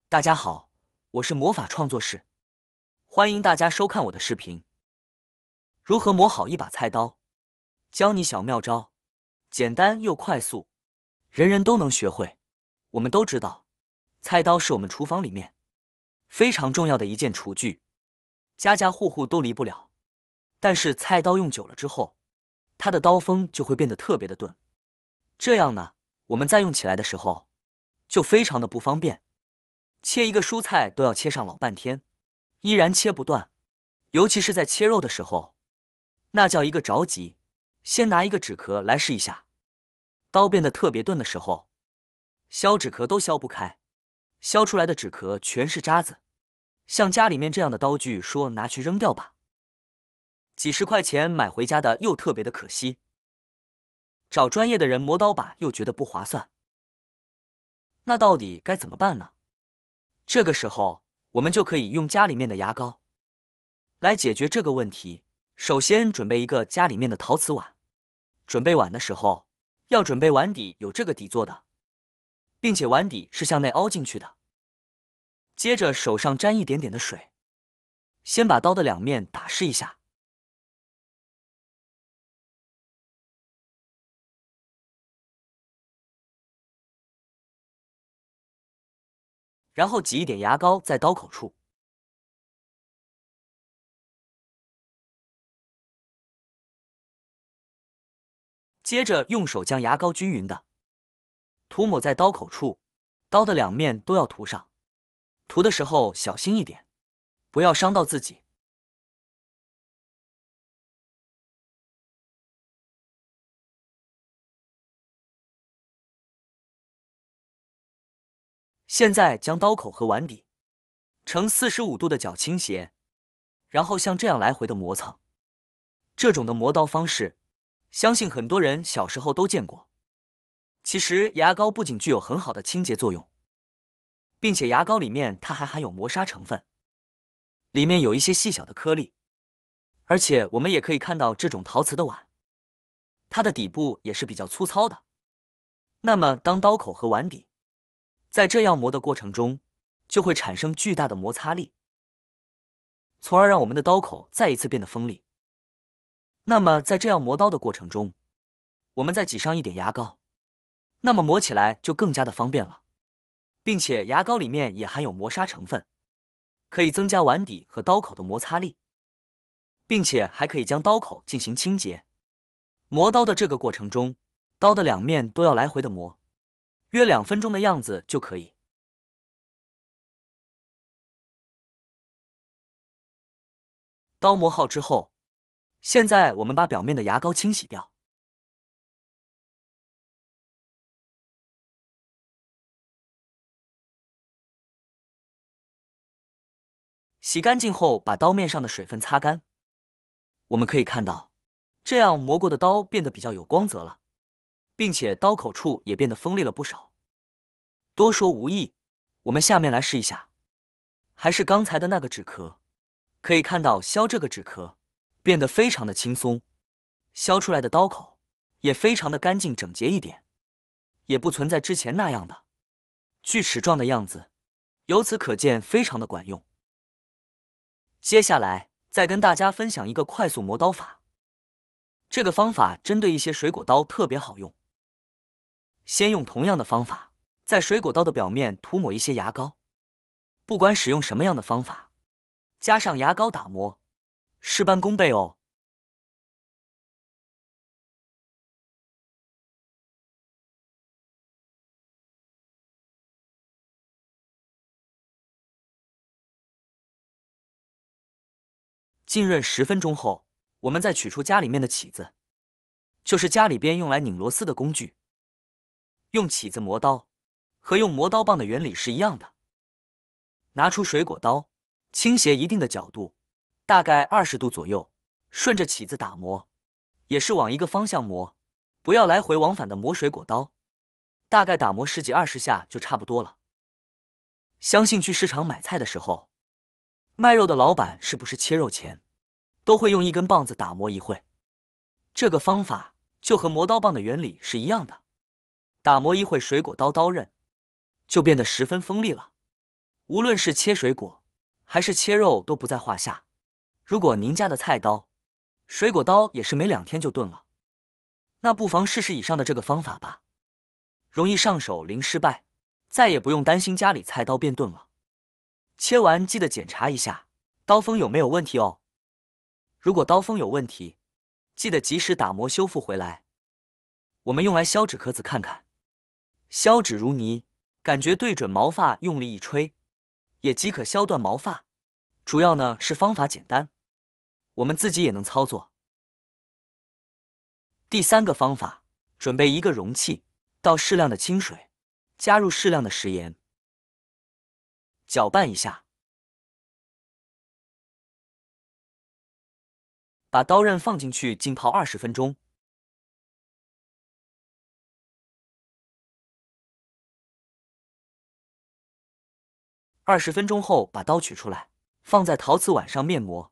大家好，我是魔法创作室，欢迎大家收看我的视频。如何磨好一把菜刀？教你小妙招，简单又快速，人人都能学会。我们都知道，菜刀是我们厨房里面非常重要的一件厨具，家家户户都离不了。但是菜刀用久了之后，它的刀锋就会变得特别的钝，这样呢，我们在用起来的时候就非常的不方便。切一个蔬菜都要切上老半天，依然切不断，尤其是在切肉的时候，那叫一个着急。先拿一个纸壳来试一下，刀变得特别钝的时候，削纸壳都削不开，削出来的纸壳全是渣子。像家里面这样的刀具，说拿去扔掉吧，几十块钱买回家的又特别的可惜，找专业的人磨刀把又觉得不划算。那到底该怎么办呢？这个时候，我们就可以用家里面的牙膏来解决这个问题。首先准备一个家里面的陶瓷碗，准备碗的时候要准备碗底有这个底座的，并且碗底是向内凹进去的。接着手上沾一点点的水，先把刀的两面打湿一下，然后挤一点牙膏在刀口处，接着用手将牙膏均匀的涂抹在刀口处，刀的两面都要涂上。涂的时候小心一点，不要伤到自己。现在将刀口和碗底呈45度的角倾斜，然后像这样来回的磨蹭。这种的磨刀方式，相信很多人小时候都见过。其实牙膏不仅具有很好的清洁作用，并且牙膏里面它还含有磨砂成分，里面有一些细小的颗粒。而且我们也可以看到这种陶瓷的碗，它的底部也是比较粗糙的。那么当刀口和碗底在这样磨的过程中，就会产生巨大的摩擦力，从而让我们的刀口再一次变得锋利。那么在这样磨刀的过程中，我们再挤上一点牙膏，那么磨起来就更加的方便了，并且牙膏里面也含有磨砂成分，可以增加碗底和刀口的摩擦力，并且还可以将刀口进行清洁。磨刀的这个过程中，刀的两面都要来回的磨，约2分钟的样子就可以。刀磨好之后，现在我们把表面的牙膏清洗掉，洗干净后把刀面上的水分擦干。我们可以看到，这样磨过的刀变得比较有光泽了，并且刀口处也变得锋利了不少。多说无益，我们下面来试一下，还是刚才的那个纸壳，可以看到削这个纸壳变得非常的轻松，削出来的刀口也非常的干净整洁一点，也不存在之前那样的锯齿状的样子，由此可见非常的管用。接下来再跟大家分享一个快速磨刀法，这个方法针对一些水果刀特别好用。先用同样的方法，在水果刀的表面涂抹一些牙膏，不管使用什么样的方法，加上牙膏打磨，事半功倍哦。浸润10分钟后，我们再取出家里面的起子，就是家里边用来拧螺丝的工具。用起子磨刀和用磨刀棒的原理是一样的。拿出水果刀，倾斜一定的角度，大概20度左右，顺着起子打磨，也是往一个方向磨，不要来回往返的磨水果刀，大概打磨10几20下就差不多了。相信去市场买菜的时候，卖肉的老板是不是切肉前都会用一根棒子打磨一会？这个方法就和磨刀棒的原理是一样的，打磨一会水果刀刀刃就变得十分锋利了。无论是切水果还是切肉都不在话下。如果您家的菜刀、水果刀也是没2天就钝了，那不妨试试以上的这个方法吧。容易上手，零失败，再也不用担心家里菜刀变钝了。切完记得检查一下刀锋有没有问题哦。如果刀锋有问题，记得及时打磨修复回来。我们用来削纸壳子看看，削纸如泥，感觉对准毛发用力一吹，也即可削断毛发。主要呢是方法简单，我们自己也能操作。第3个方法，准备一个容器，倒适量的清水，加入适量的食盐，搅拌一下，把刀刃放进去浸泡20分钟。20分钟后，把刀取出来，放在陶瓷碗上面磨。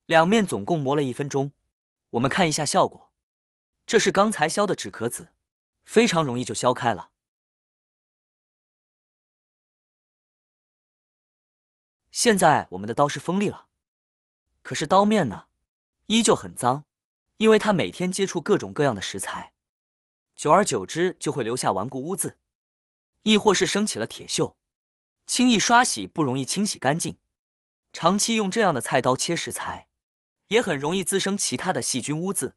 两面总共磨了1分钟，我们看一下效果。这是刚才削的纸壳子，非常容易就削开了。现在我们的刀是锋利了，可是刀面呢，依旧很脏，因为它每天接触各种各样的食材，久而久之就会留下顽固污渍，亦或是生起了铁锈，轻易刷洗不容易清洗干净。长期用这样的菜刀切食材，也很容易滋生其他的细菌污渍，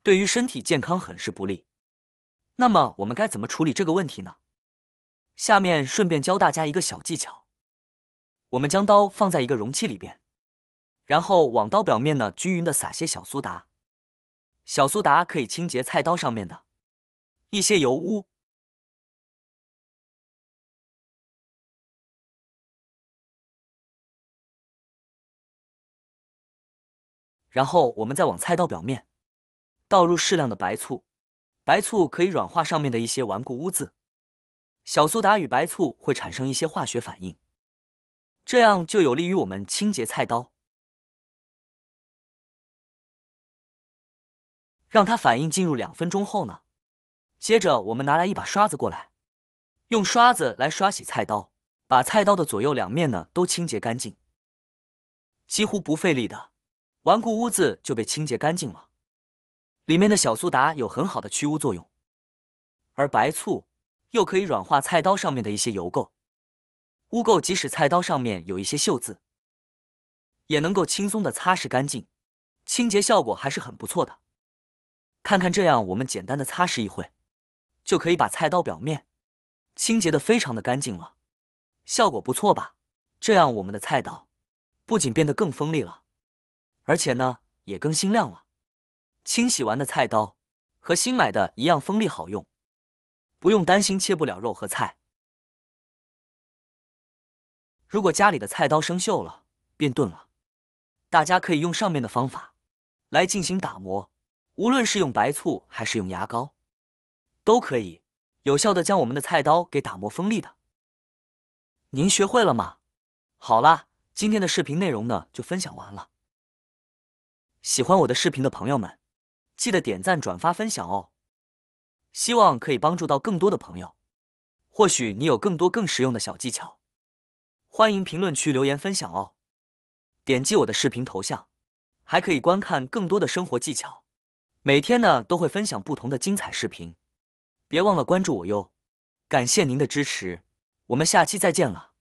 对于身体健康很是不利。那么我们该怎么处理这个问题呢？下面顺便教大家一个小技巧。我们将刀放在一个容器里边，然后往刀表面呢均匀的撒些小苏打。小苏打可以清洁菜刀上面的一些油污。然后我们再往菜刀表面倒入适量的白醋，白醋可以软化上面的一些顽固污渍。小苏打与白醋会产生一些化学反应，这样就有利于我们清洁菜刀。让它反应进入2分钟后呢，接着我们拿来一把刷子过来，用刷子来刷洗菜刀，把菜刀的左右两面呢都清洁干净，几乎不费力的，顽固污渍就被清洁干净了。里面的小苏打有很好的去污作用，而白醋又可以软化菜刀上面的一些油垢、污垢，即使菜刀上面有一些锈渍，也能够轻松的擦拭干净，清洁效果还是很不错的。看看这样，我们简单的擦拭一会，就可以把菜刀表面清洁的非常的干净了，效果不错吧？这样我们的菜刀不仅变得更锋利了，而且呢也更新亮了。清洗完的菜刀和新买的一样锋利好用，不用担心切不了肉和菜。如果家里的菜刀生锈了、变钝了，大家可以用上面的方法来进行打磨，无论是用白醋还是用牙膏，都可以有效的将我们的菜刀给打磨锋利的。您学会了吗？好啦，今天的视频内容呢就分享完了。喜欢我的视频的朋友们，记得点赞、转发、分享哦。希望可以帮助到更多的朋友。或许你有更多更实用的小技巧，欢迎评论区留言分享哦。点击我的视频头像，还可以观看更多的生活技巧。每天呢都会分享不同的精彩视频，别忘了关注我哟。感谢您的支持，我们下期再见了。